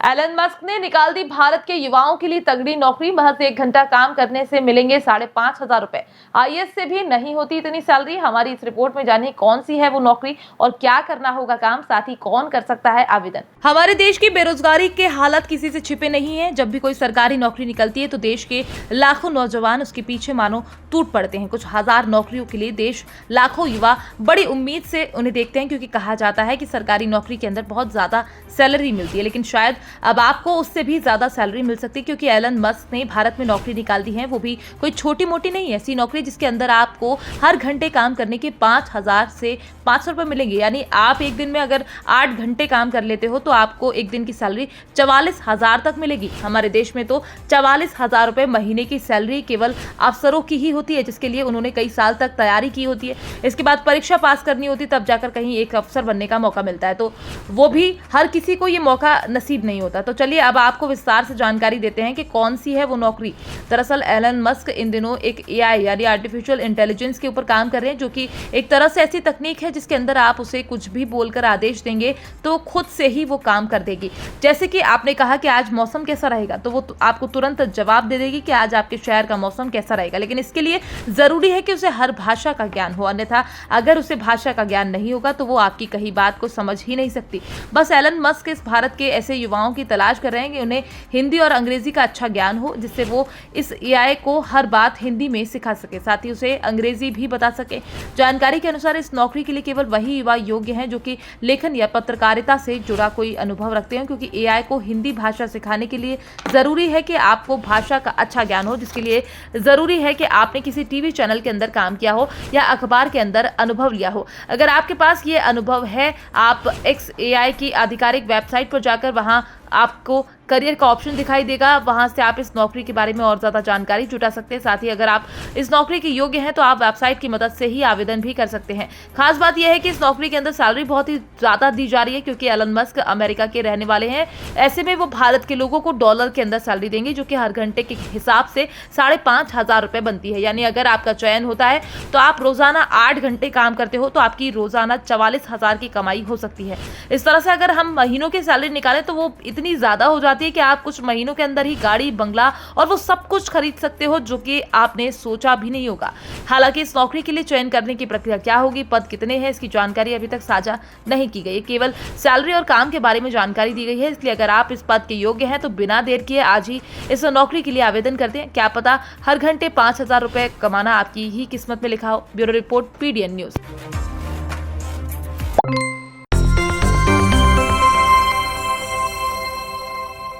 Elon Musk ने निकाल दी भारत के युवाओं के लिए तगड़ी नौकरी। महज 1 घंटा काम करने से मिलेंगे 5,500 रुपए। आईएएस से भी नहीं होती इतनी सैलरी। हमारी इस रिपोर्ट में जानिए कौन सी है वो नौकरी और क्या करना होगा काम, साथ ही कौन कर सकता है आवेदन। हमारे देश की बेरोजगारी के हालात किसी से छिपे नहीं है। जब भी कोई सरकारी नौकरी निकलती है तो देश के लाखों नौजवान उसके पीछे मानो टूट पड़ते हैं। कुछ हजार नौकरियों के लिए देश लाखों युवा बड़ी उम्मीद से उन्हें देखते हैं, क्योंकि कहा जाता है कि सरकारी नौकरी के अंदर बहुत ज्यादा सैलरी मिलती है। लेकिन शायद अब आपको उससे भी ज्यादा सैलरी मिल सकती है, क्योंकि एलन मस्क ने भारत में नौकरी निकाल दी है। वो भी कोई छोटी मोटी नहीं, ऐसी नौकरी जिसके अंदर आपको हर घंटे काम करने के 5,000 से 500 रुपए मिलेंगे। यानी आप एक दिन में अगर 8 घंटे काम कर लेते हो तो आपको एक दिन की सैलरी 44,000 तक मिलेगी। हमारे देश में तो 44,000 रुपए महीने की सैलरी केवल अफसरों की ही होती है, जिसके लिए उन्होंने कई साल तक तैयारी की होती है। इसके बाद परीक्षा पास करनी होती, तब जाकर कहीं एक अफसर बनने का मौका मिलता है। तो वो भी हर किसी को ये मौका नसीब नहीं होता। तो चलिए अब आपको विस्तार से जानकारी देते हैं कि कौन सी है वो नौकरी। दरअसल एलन मस्क इन दिनों एक एआई यानी आर्टिफिशियल इंटेलिजेंस के ऊपर काम कर रहे हैं, जो कि एक तरह से ऐसी तकनीक है जिसके अंदर आप उसे कुछ भी बोलकर आदेश देंगे तो खुद से ही वो काम कर देगी। जैसे कि आपने कहा कि आज मौसम कैसा रहेगा, तो वो आपको तुरंत जवाब दे देगी कि आज आपके शहर का मौसम कैसा रहेगा। लेकिन इसके लिए जरूरी है कि उसे हर भाषा का ज्ञान हो, अन्यथा अगर उसे भाषा का ज्ञान नहीं होगा तो वो आपकी कही बात को समझ ही नहीं सकती। बस एलन मस्क इस भारत के ऐसे युवाओं की तलाश कर रहे हैं कि उन्हें हिंदी और अंग्रेजी का अच्छा ज्ञान हो, जिससे वो इस एआई को हर बात हिंदी में सिखा सके, साथ ही उसे अंग्रेजी भी बता सके। जानकारी के अनुसार इस नौकरी के लिए केवल वही युवा योग्य हैं जो कि लेखन या पत्रकारिता से जुड़ा कोई अनुभव रखते हैं, क्योंकि एआई को हिंदी भाषा सिखाने के लिए जरूरी है कि आपको भाषा का अच्छा ज्ञान हो, जिसके लिए जरूरी है कि आपने किसी टीवी चैनल के अंदर काम किया हो या अखबार के अंदर अनुभव लिया हो। अगर आपके पास ये अनुभव है, आप XAI की आधिकारिक वेबसाइट पर जाकर वहां आपको करियर का ऑप्शन दिखाई देगा, वहां से आप इस नौकरी के बारे में और ज्यादा जानकारी जुटा सकते हैं। साथ ही अगर आप इस नौकरी के योग्य हैं तो आप वेबसाइट की मदद से ही आवेदन भी कर सकते हैं। खास बात यह है कि इस नौकरी के अंदर सैलरी बहुत ही ज्यादा दी जा रही है, क्योंकि एलन मस्क अमेरिका के रहने वाले हैं। ऐसे में वो भारत के लोगों को डॉलर के अंदर सैलरी देंगे, जो कि हर घंटे के हिसाब से 5,500 रुपए बनती है। यानी अगर आपका चयन होता है तो आप रोजाना 8 घंटे काम करते हो तो आपकी रोजाना 44,000 की कमाई हो सकती है। इस तरह से अगर हम महीनों की सैलरी निकालें तो वो इतनी ज्यादा हो जाती है कि आप कुछ महीनों के अंदर ही गाड़ी, बंगला और वो सब कुछ खरीद सकते हो, जो कि आपने सोचा भी नहीं होगा। हालांकि इस नौकरी के लिए चयन करने की प्रक्रिया क्या होगी, पद कितने हैं, इसकी जानकारी अभी तक साझा नहीं की गई। केवल सैलरी और काम के बारे में जानकारी दी गई है। इसलिए अगर आप इस पद के योग्य हैं तो बिना देर किए आज ही इस नौकरी के लिए आवेदन करते हैं। क्या पता हर घंटे 5,000 रुपए कमाना आपकी ही किस्मत में लिखा हो। Bureau report, PDN news.